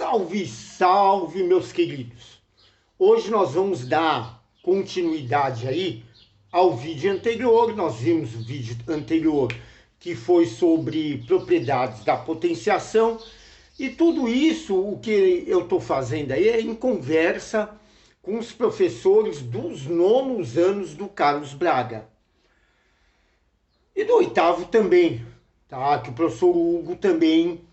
Salve, salve, meus queridos! Hoje nós vamos dar continuidade aí ao vídeo anterior. Nós vimos o vídeo anterior que foi sobre propriedades da potenciação. E tudo isso, o que eu estou fazendo aí é em conversa com os professores dos nonos anos do Carlos Braga. E do oitavo também, tá? Que o professor Hugo também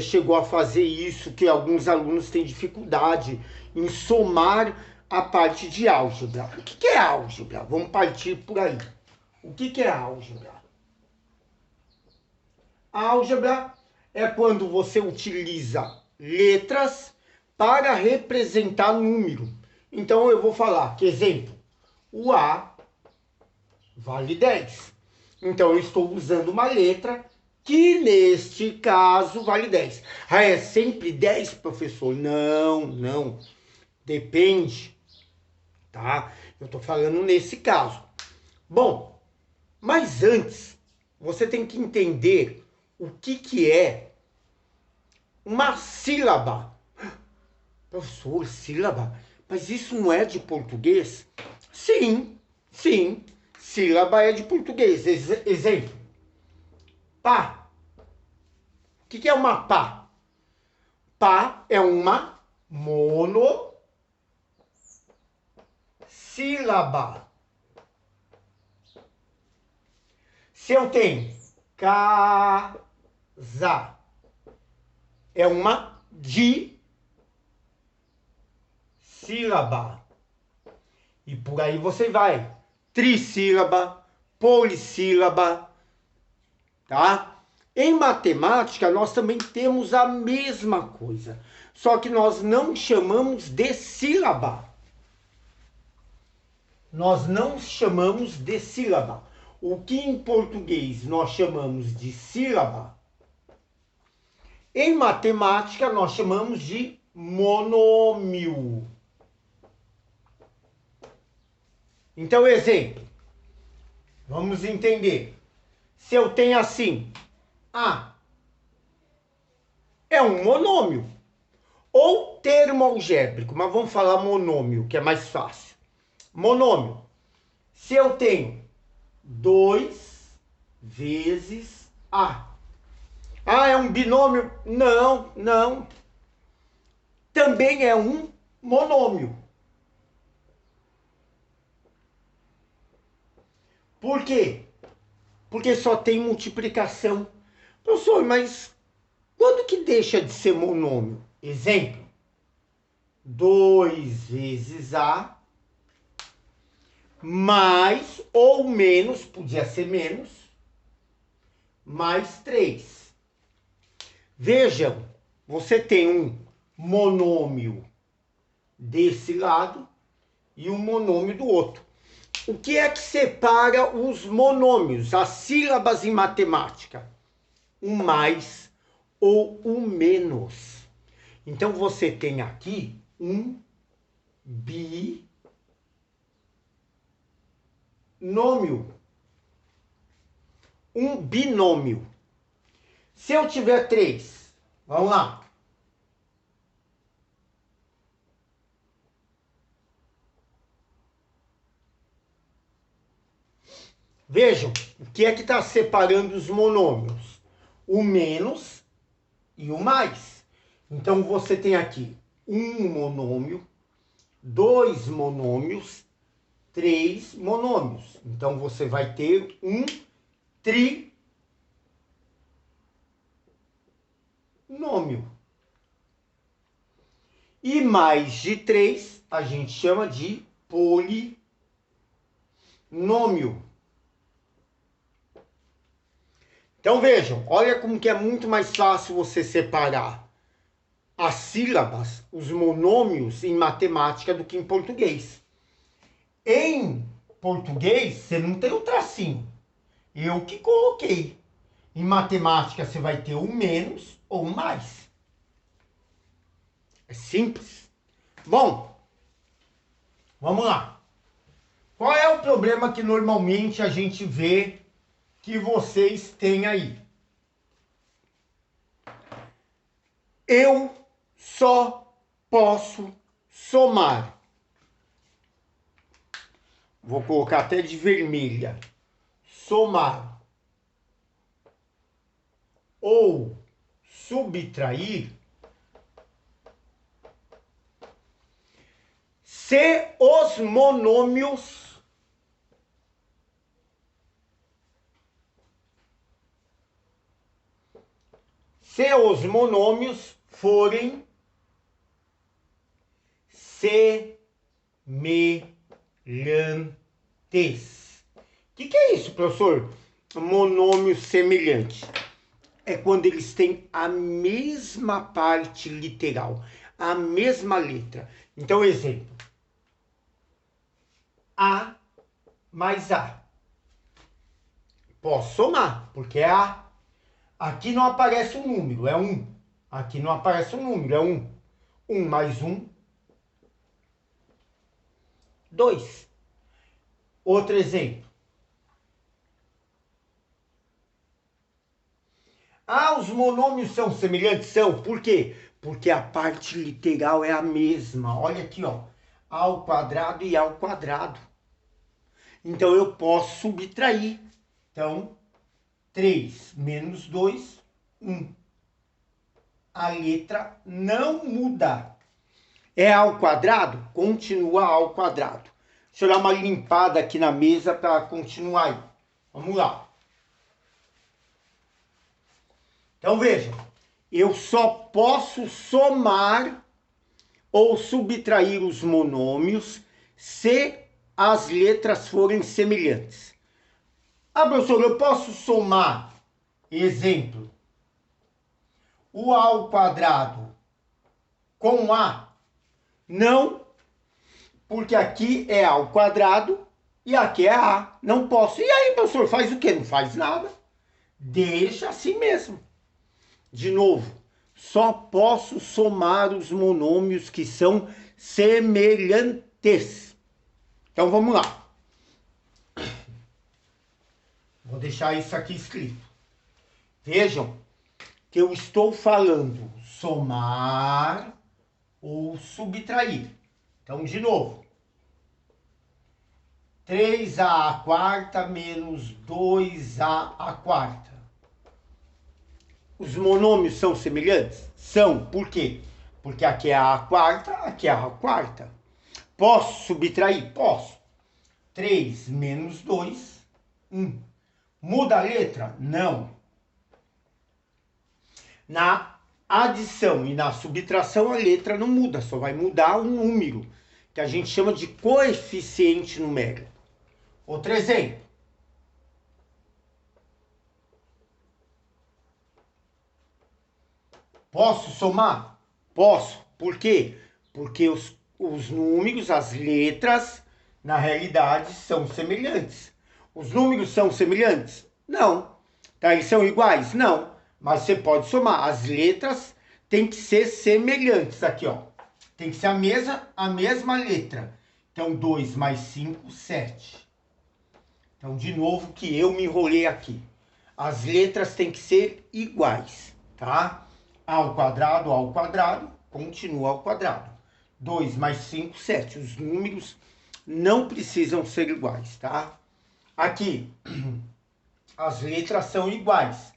chegou a fazer isso, que alguns alunos têm dificuldade em somar a parte de álgebra. O que é álgebra? Vamos partir por aí. O que é álgebra? Álgebra é quando você utiliza letras para representar número. Então eu vou falar que, exemplo, o A vale 10. Então eu estou usando uma letra que neste caso vale 10. Ah, é sempre 10, professor? Não, não. Depende, tá? Eu estou falando nesse caso. Bom, mas antes, você tem que entender o que é uma sílaba. Professor, sílaba? Mas isso não é de português? Sim, sim. Sílaba é de português. Exemplo. Pá. O que é uma pá? Pá é uma monossílaba. Se eu tenho casa, é uma dissílaba. E por aí você vai. Trissílaba, polissílaba, tá? Em matemática, nós também temos a mesma coisa, só que nós não chamamos de sílaba. Nós não chamamos de sílaba. O que em português nós chamamos de sílaba, em matemática nós chamamos de monômio. Então, exemplo, vamos entender. Se eu tenho assim, A é um monômio ou termo algébrico, mas vamos falar monômio, que é mais fácil. Monômio. Se eu tenho 2 vezes A. Ah, é um binômio? Não, não. Também é um monômio. Por quê? Porque só tem multiplicação. Professor, mas quando que deixa de ser monômio? Exemplo. 2 vezes A mais ou menos, podia ser menos, mais 3. Vejam, você tem um monômio desse lado e um monômio do outro. O que é que separa os monômios, as sílabas em matemática? O mais ou o menos. Então você tem aqui um binômio. Um binômio. Se eu tiver 3, vamos lá. Vejam, o que é que está separando os monômios? O menos e o mais. Então você tem aqui um monômio, 2 monômios, 3 monômios. Então você vai ter um trinômio. E mais de 3 a gente chama de polinômio. Então vejam, olha como que é muito mais fácil você separar as sílabas, os monômios em matemática do que em português. Em português, você não tem o tracinho. Eu que coloquei. Em matemática, você vai ter o menos ou o mais. É simples. Bom, vamos lá. Qual é o problema que normalmente a gente vê que vocês têm aí? Eu só posso somar. Vou colocar até de vermelha. Somar ou subtrair se os monômios forem semelhantes. O que é isso, professor? Monômio semelhante. É quando eles têm a mesma parte literal, a mesma letra. Então, exemplo. A mais A. Posso somar, porque é A. Aqui não aparece um número, é 1. Aqui não aparece um número, é 1. 1 mais 1, 2. Outro exemplo. Ah, os monômios são semelhantes? São. Por quê? Porque a parte literal é a mesma. Olha aqui, ó. A ao quadrado e A ao quadrado. Então, eu posso subtrair. Então, 3 menos 2, 1. A letra não muda. É A ao quadrado? Continua A ao quadrado. Deixa eu dar uma limpada aqui na mesa para continuar aí. Vamos lá. Então, veja. Eu só posso somar ou subtrair os monômios se as letras forem semelhantes. Ah, professor, eu posso somar, exemplo, o A ao quadrado com A? Não, porque aqui é A ao quadrado e aqui é A. Não posso. E aí, professor, faz o quê? Não faz nada. Deixa assim mesmo. De novo, só posso somar os monômios que são semelhantes. Então, vamos lá. Vou deixar isso aqui escrito. Vejam que eu estou falando somar ou subtrair. Então, de novo. 3A à quarta menos 2A à quarta. Os monômios são semelhantes? São. Por quê? Porque aqui é A à quarta, aqui é A à quarta. Posso subtrair? Posso. 3 menos 2, 1. Muda a letra? Não. Na adição e na subtração a letra não muda, só vai mudar o número, que a gente chama de coeficiente numérico. Outro exemplo. Posso somar? Posso. Por quê? Porque os números, as letras, na realidade, são semelhantes. Os números são semelhantes? Não. Tá, eles são iguais? Não. Mas você pode somar. As letras têm que ser semelhantes. Aqui, ó. Tem que ser a mesma letra. Então, 2 mais 5, 7. Então, de novo, que eu me enrolei aqui. As letras têm que ser iguais, tá? A ao quadrado, continua ao quadrado. 2 mais 5, 7. Os números não precisam ser iguais, tá? Aqui, as letras são iguais.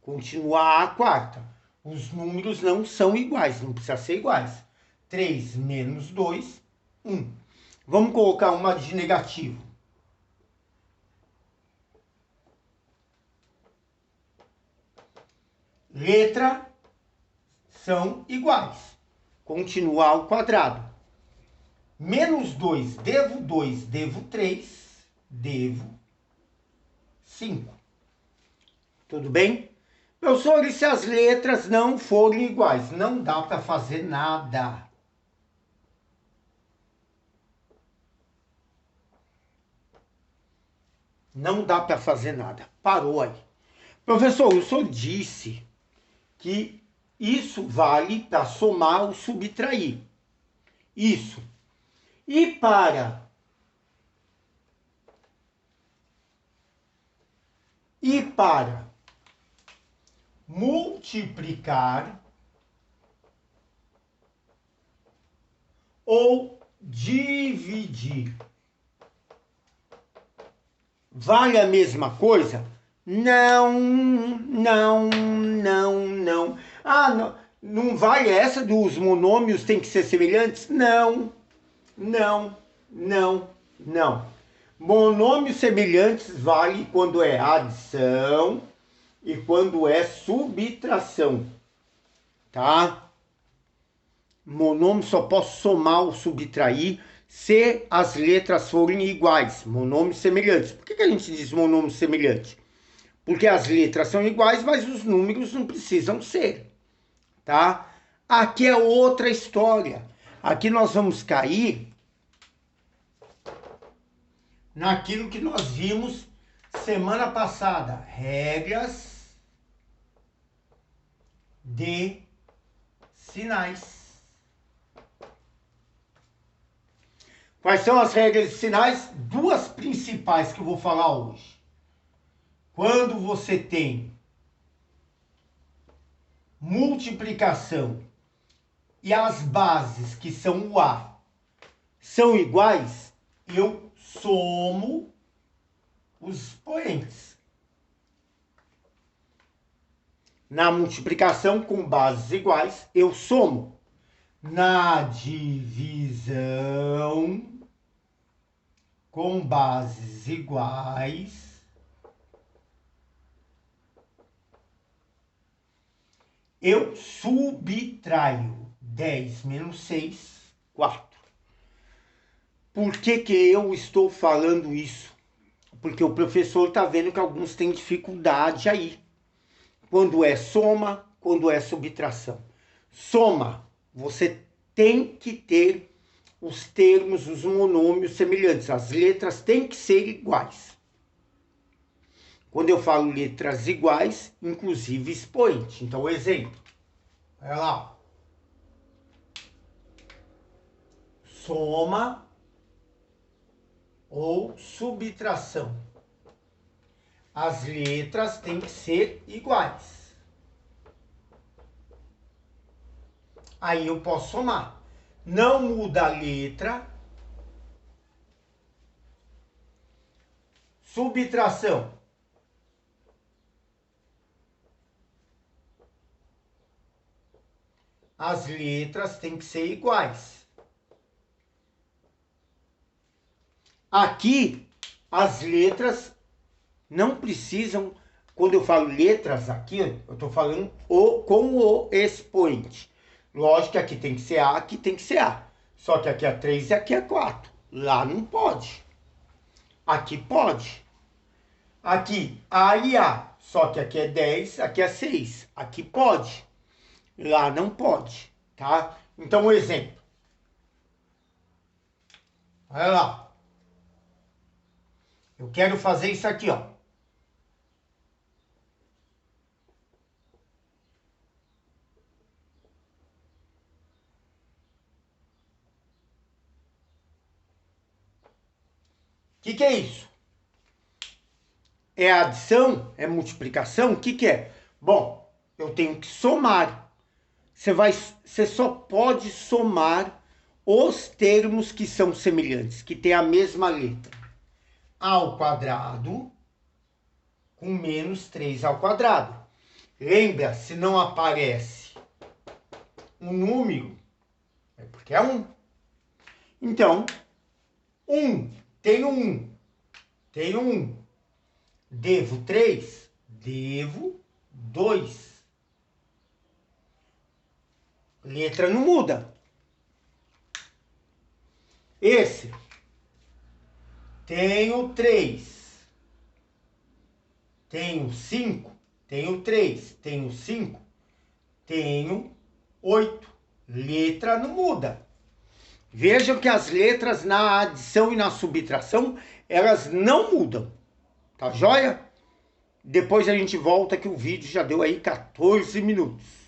Continua A à quarta. Os números não são iguais, não precisa ser iguais. 3 menos 2, 1. Vamos colocar uma de negativo. Letra são iguais. Continua ao quadrado. Menos 2, devo 3, devo 5. Tudo bem? Professor, e se as letras não forem iguais? Não dá para fazer nada. Não dá para fazer nada. Parou aí. Professor, o senhor disse que isso vale para somar ou subtrair. Isso. E para multiplicar ou dividir. Vale a mesma coisa? Não, não, não, não. Ah, não, não vale essa dos monômios tem que ser semelhantes? Não, não, não, não. Monômios semelhantes vale quando é adição e quando é subtração, tá? Monômio só posso somar ou subtrair se as letras forem iguais, monômios semelhantes. Por que a gente diz monômio semelhante? Porque as letras são iguais, mas os números não precisam ser, tá? Aqui é outra história. Aqui nós vamos cair naquilo que nós vimos semana passada. Regras de sinais. Quais são as regras de sinais? Duas principais que eu vou falar hoje. Quando você tem multiplicação e as bases, que são o A, são iguais, eu somo os expoentes. Na multiplicação com bases iguais, eu somo. Na divisão com bases iguais, eu subtraio 10 menos 6, 4. Por que eu estou falando isso? Porque o professor está vendo que alguns têm dificuldade aí. Quando é soma, quando é subtração. Soma, você tem que ter os termos, os monômios semelhantes. As letras têm que ser iguais. Quando eu falo letras iguais, inclusive expoente. Então, exemplo. Olha lá. Soma ou subtração. As letras têm que ser iguais. Aí eu posso somar. Não muda a letra. Subtração. As letras têm que ser iguais. Aqui, as letras não precisam, quando eu falo letras aqui, eu estou falando com o expoente. Lógico que aqui tem que ser A, aqui tem que ser A. Só que aqui é 3 e aqui é 4. Lá não pode. Aqui pode. Aqui, A e A. Só que aqui é 10, aqui é 6. Aqui pode. Lá não pode, tá? Então, um exemplo. Olha lá. Eu quero fazer isso aqui, ó. O que é isso? É adição? É multiplicação? O que é? Bom, eu tenho que somar. Você só pode somar os termos que são semelhantes, que têm a mesma letra. A ao quadrado com menos 3 ao quadrado. Lembra, se não aparece um número, é porque é 1. Então, 1. Tenho 1. Tenho 1. Devo 3. Devo 2. Letra não muda. Esse. Tenho 3. Tenho 5. Tenho 3. Tenho 5. Tenho 8. Letra não muda. Vejam que as letras na adição e na subtração, elas não mudam. Tá joia? Depois a gente volta que o vídeo já deu aí 14 minutos.